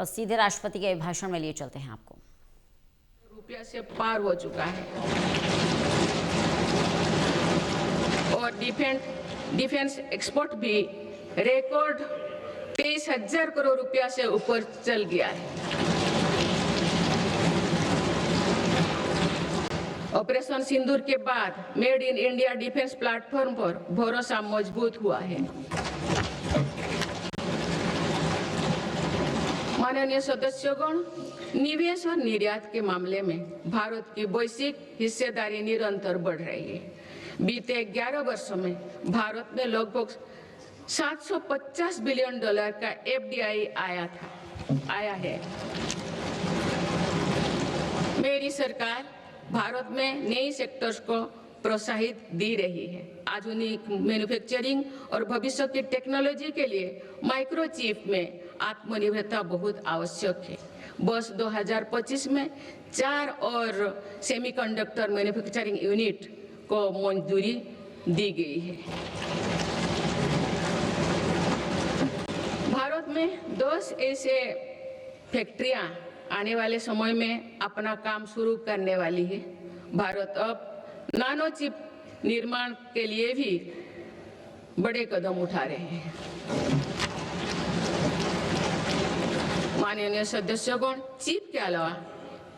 और सीधे राष्ट्रपति के भाषण में लिए चलते हैं आपको। रुपया से पार हो चुका है और डिफेंस एक्सपोर्ट भी रिकॉर्ड 23,000 करोड़ रुपया से ऊपर चल गया है। ऑपरेशन सिंदूर के बाद made in India defence platform पर भरोसा मजबूत हुआ है। माननीय सदस्यगण, निवेश और निर्यात के मामले में भारत की वैश्विक हिस्सेदारी निरंतर बढ़ रही है। बीते 11 वर्षों में भारत में लगभग $750 बिलियन का FDI आया है। मेरी सरकार भारत में नई सेक्टर्स को प्रोत्साहित दे रही है। आधुनिक मैन्युफैक्चरिंग और भविष्य की टेक्नोलॉजी के लिए माइक्रोचिप में आत्मनिर्भरता बहुत आवश्यक है। वर्ष 2025 में 4 और सेमीकंडक्टर मैन्युफैक्चरिंग यूनिट को मंजूरी दी गई है। भारत में 10 ऐसे फैक्ट्रियां आने वाले समय में अपना काम शुरू करने वाली है। भारत अब नानो चिप निर्माण के लिए भी बड़े कदम उठा रहे हैं। माननीय सदस्यगण, चिप के अलावा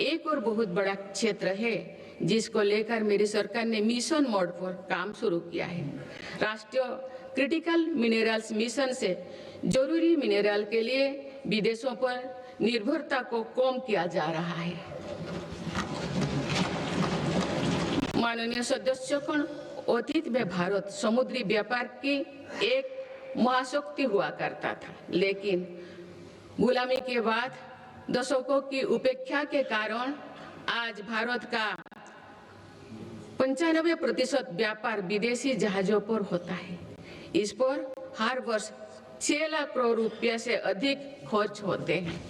एक और बहुत बड़ा क्षेत्र है जिसको लेकर मेरी सरकार ने मिशन मोड पर काम शुरू किया है। राष्ट्रीय क्रिटिकल मिनरल्स मिशन से जरूरी मिनरल के लिए विदेशों पर निर्भरता को कम किया जा रहा है। माननीय सदस्यगण, अतीत में भारत समुद्री व्यापार की एक महाशक्ति हुआ करता था, लेकिन गुलामी के बाद दशकों की उपेक्षा के कारण आज भारत का 95% व्यापार विदेशी जहाजों पर होता है। इस पर हर वर्ष 6 लाख करोड़ रुपया से अधिक खर्च होते हैं।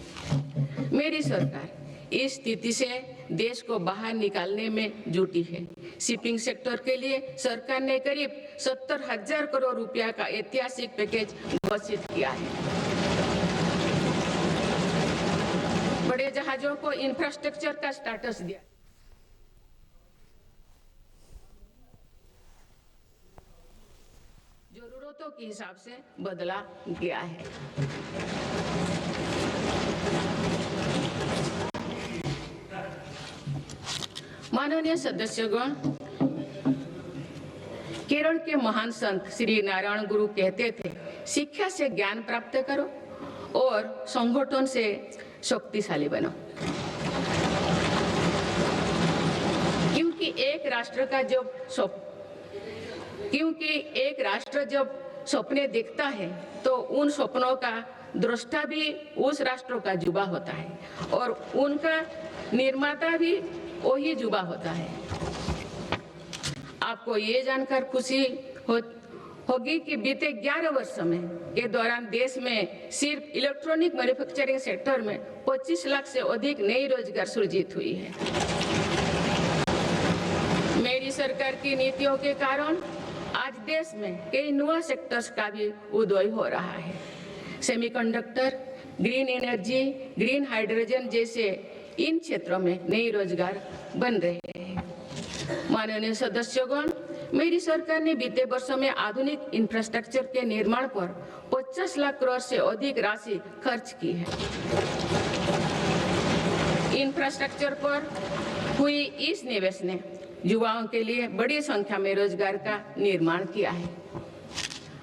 मेरी सरकार इस स्थिति से देश को बाहर निकालने में जुटी है। शिपिंग सेक्टर के लिए सरकार ने करीब 70,000 करोड़ रुपया का ऐतिहासिक पैकेज घोषित किया है। बड़े जहाजों को इंफ्रास्ट्रक्चर का स्टेटस दिया। जरूरतों के हिसाब से बदला गया है। माननीय सदस्यगण, केरल के महान संत श्री नारायण गुरु कहते थे, शिक्षा से ज्ञान प्राप्त करो और संगठन से शक्तिशाली बनो। क्योंकि एक राष्ट्र जब सपने देखता है तो उन सपनों का दृष्टा भी उस राष्ट्र का युवा होता है और उनका निर्माता भी वही युवा होता है। आपको ये जानकर खुशी होगी कि बीते 11 वर्षों में के दौरान देश में सिर्फ इलेक्ट्रॉनिक मैन्युफैक्चरिंग सेक्टर में 25 लाख से अधिक नई रोजगार सृजित हुई है। मेरी सरकार की नीतियों के कारण आज देश में कई नए सेक्टर्स का भी उदय हो रहा है। Semiconductor, green energy, green hydrogen जैसे इन क्षेत्रों में नए रोजगार बन रहे हैं। माननीय सदस्यगण, मेरी सरकार ने बीते वर्षों में आधुनिक इंफ्रास्ट्रक्चर के निर्माण पर 50 लाख करोड़ से अधिक राशि खर्च की है। इंफ्रास्ट्रक्चर पर हुई इस निवेश ने युवाओं के लिए बड़ी संख्या में रोजगार का निर्माण किया है।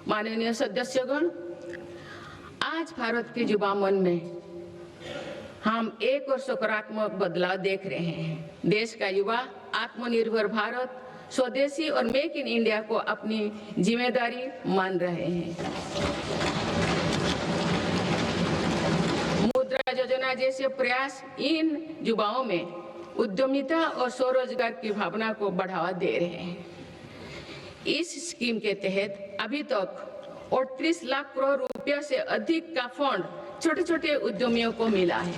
माननीय सदस्यगण, आज भारत के युवा मन में हम एक और सकारात्मक बदलाव देख रहे हैं। देश का युवा आत्मनिर्भर भारत, स्वदेशी और मेक इन इंडिया को अपनी जिम्मेदारी मान रहे हैं। मुद्रा योजना जैसे प्रयास इन युवाओं में उद्यमिता और स्वरोजगार की भावना को बढ़ावा दे रहे हैं। इस स्कीम के तहत अभी तक 38 लाख करोड़ रुपया से अधिक का फंड छोटे छोटे उद्यमियों को मिला है।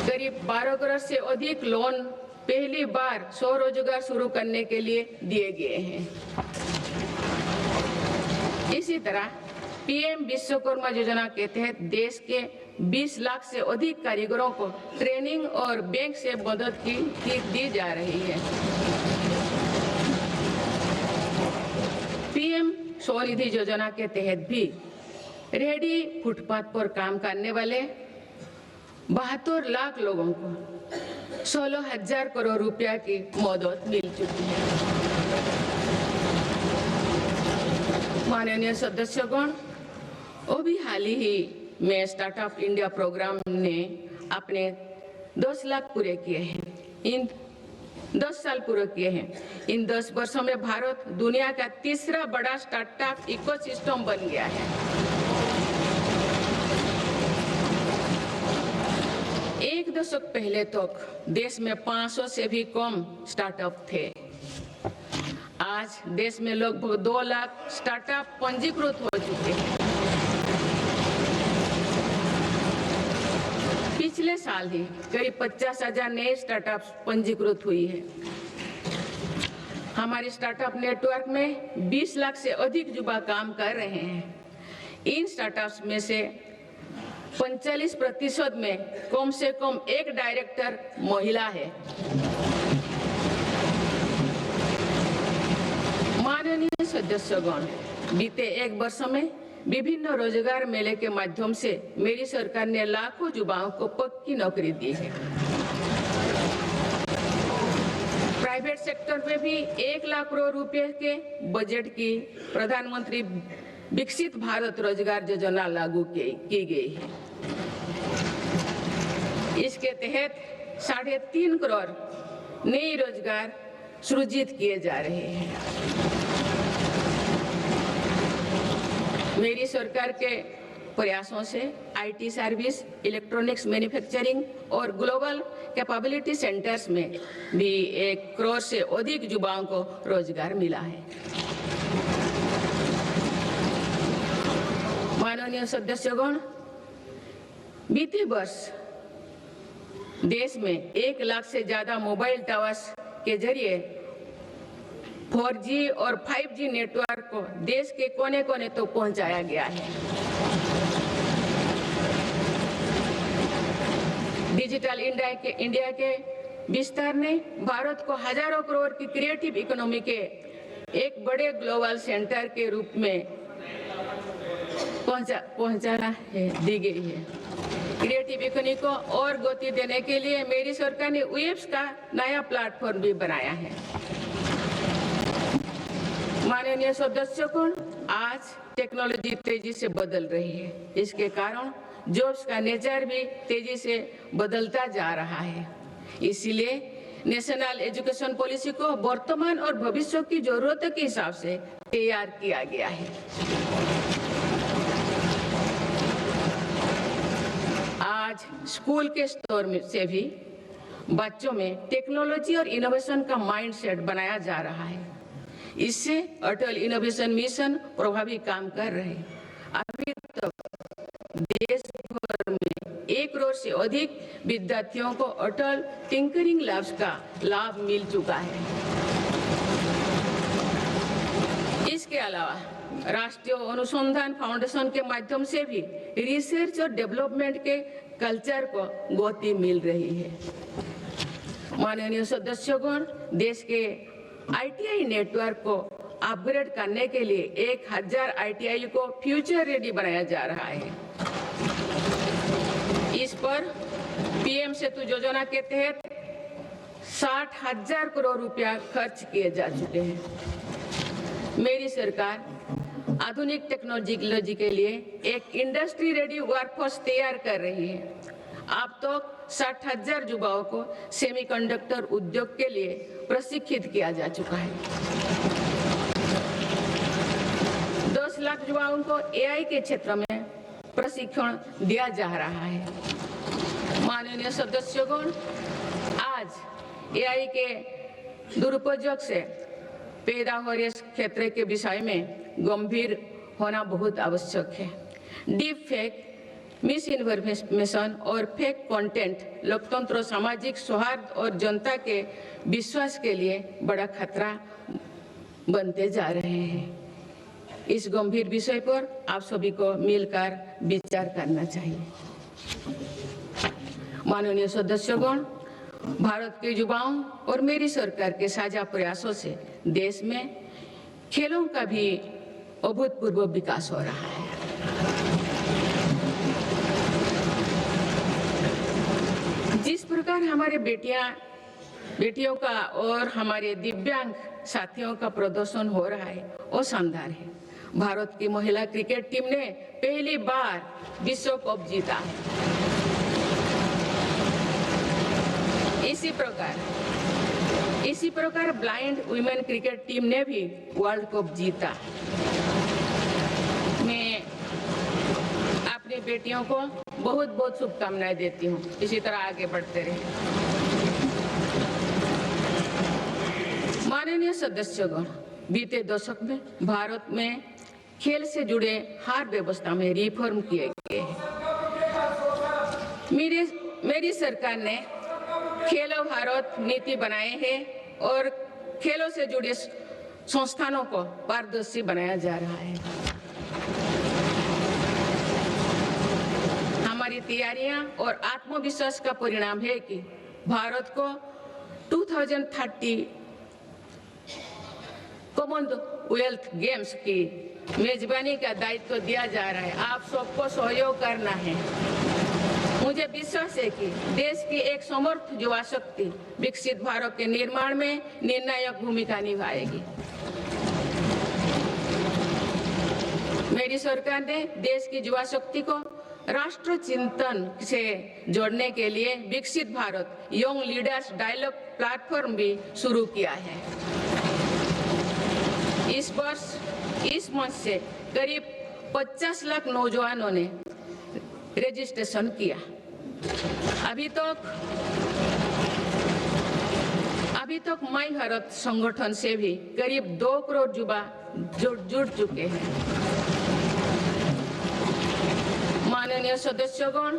करीब 12 करोड़ से अधिक लोन पहली बार स्वरोजगार शुरू करने के लिए दिए गए हैं। इसी तरह पीएम विश्वकर्मा योजना के तहत देश के 20 लाख से अधिक कारीगरों को ट्रेनिंग और बैंक से मदद दी जा रही है। पीएम स्वनिधि योजना के तहत भी रेहड़ी फुटपाथ पर काम करने वाले 72 लाख लोगों को 16,000 करोड़ रुपया की मदद मिल चुकी है। माननीय सदस्यगण, अभी हाल ही में स्टार्टअप इंडिया प्रोग्राम ने अपने 10 लाख पूरे किए हैं। इन 10 साल पूरे किए हैं। इन 10 वर्षों में भारत दुनिया का तीसरा बड़ा स्टार्टअप इकोसिस्टम बन गया है। एक दशक पहले तक देश में 500 से भी कम स्टार्टअप थे। आज देश में लगभग 2 लाख स्टार्टअप पंजीकृत हो चुके हैं। पिछले साल ही करीब 50,000 नए स्टार्टअप्स पंजीकृत हुई है। हमारे स्टार्टअप नेटवर्क में 20 लाख से अधिक युवा काम कर रहे हैं। इन स्टार्टअप्स में से 45% में कम से कम एक डायरेक्टर महिला है। माननीय सदस्यगण, बीते एक वर्ष में विभिन्न रोजगार मेले के माध्यम से मेरी सरकार ने लाखों युवाओं को पक्की नौकरी दी है। प्राइवेट सेक्टर में भी 1 लाख करोड़ रुपए के बजट की प्रधानमंत्री विकसित भारत रोजगार योजना लागू की गई है। इसके तहत 3.5 करोड़ नए रोजगार सृजित किए जा रहे हैं। मेरी सरकार के प्रयासों से आईटी सर्विस, इलेक्ट्रॉनिक्स मैन्युफैक्चरिंग और ग्लोबल कैपेबिलिटी सेंटर्स में भी 1 करोड़ से अधिक युवाओं को रोजगार मिला है। माननीय सदस्यगण, बीते वर्ष देश में 1 लाख से ज्यादा मोबाइल टावर्स के जरिए 4G और 5G नेटवर्क को देश के कोने कोने तक पहुंचाया गया है। डिजिटल इंडिया के विस्तार ने भारत को हजारों करोड़ की क्रिएटिव इकोनॉमी के एक बड़े ग्लोबल सेंटर के रूप में पहुंचाना दी गई है। क्रिएटिव इकोनॉमी को और गति देने के लिए मेरी सरकार ने वेब्स का नया प्लेटफॉर्म भी बनाया है। माननीय सदस्यगण, आज टेक्नोलॉजी तेजी से बदल रही है। इसके कारण जॉब्स का नेचर भी तेजी से बदलता जा रहा है। इसलिए नेशनल एजुकेशन पॉलिसी को वर्तमान और भविष्य की जरूरतों के हिसाब से तैयार किया गया है। आज स्कूल के स्तर से भी बच्चों में टेक्नोलॉजी और इनोवेशन का माइंडसेट बनाया जा रहा है। इससे अटल इनोवेशन मिशन प्रभावी काम कर रहे हैं। अभी तक देश भर में 1 करोड़ से अधिक विद्यार्थियों को अटल टिंकरिंग लैब्स का लाभ मिल चुका है। इसके अलावा राष्ट्रीय अनुसंधान फाउंडेशन के माध्यम से भी रिसर्च और डेवलपमेंट के कल्चर को गति मिल रही है। माननीय सदस्यगण, देश के आईटीआई नेटवर्क को अपग्रेड करने के लिए 1000 आईटीआई को फ्यूचर रेडी बनाया जा रहा है। इस पर पीएम सेतु योजना के तहत 60,000 करोड़ रुपया खर्च किए जा चुके हैं। मेरी सरकार आधुनिक टेक्नोलॉजी के लिए एक इंडस्ट्री रेडी वर्कफोर्स तैयार कर रही है। अब तो 60,000 युवाओं को सेमीकंडक्टर उद्योग के लिए प्रशिक्षित किया जा चुका है। 10 लाख युवाओं को एआई के क्षेत्र में प्रशिक्षण दिया जा रहा है। माननीय सदस्यगण, आज एआई के दुरुपयोग से पैदा हो रहे क्षेत्र के विषय में गंभीर होना बहुत आवश्यक है। डीप फेक, मिस इन्फॉर्मेशन और फेक कंटेंट लोकतंत्र, सामाजिक सौहार्द और जनता के विश्वास के लिए बड़ा खतरा बनते जा रहे हैं। इस गंभीर विषय पर आप सभी को मिलकर विचार करना चाहिए। माननीय सदस्यगण, भारत के युवाओं और मेरी सरकार के साझा प्रयासों से देश में खेलों का भी अभूतपूर्व विकास हो रहा है। जिस प्रकार हमारे बेटियों का और हमारे दिव्यांग साथियों का प्रदर्शन हो रहा है वो शानदार है। भारत की महिला क्रिकेट टीम ने पहली बार विश्व कप जीता। इसी प्रकार ब्लाइंड वुमेन क्रिकेट टीम ने भी वर्ल्ड कप जीता। मैं अपनी बेटियों को बहुत बहुत शुभकामनाएं देती हूँ। इसी तरह आगे बढ़ते रहे। माननीय सदस्यगण, बीते दशक में भारत में खेल से जुड़े हर व्यवस्था में रिफॉर्म किए गए हैं। मेरी सरकार ने खेलो भारत नीति बनाए हैं और खेलों से जुड़े संस्थानों को पारदर्शी बनाया जा रहा है। हमारी तैयारियां और आत्मविश्वास का परिणाम है कि भारत को 2030 कॉमनवेल्थ गेम्स की मेजबानी का दायित्व दिया जा रहा है। आप सबको सहयोग करना है। मुझे विश्वास है कि देश की एक समर्थ युवा शक्ति विकसित भारत के निर्माण में निर्णायक भूमिका निभाएगी। मेरी सरकार ने देश की युवा शक्ति को राष्ट्र चिंतन से जोड़ने के लिए Viksit Bharat young leaders dialogue platform भी शुरू किया है। इस वर्ष इस मंच से करीब 50 लाख नौजवानों ने रजिस्ट्रेशन किया। अभी तक माई भारत संगठन से भी करीब 2 करोड़ युवा जुड़ चुके हैं। माननीय सदस्यगण,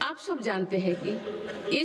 आप सब जानते हैं कि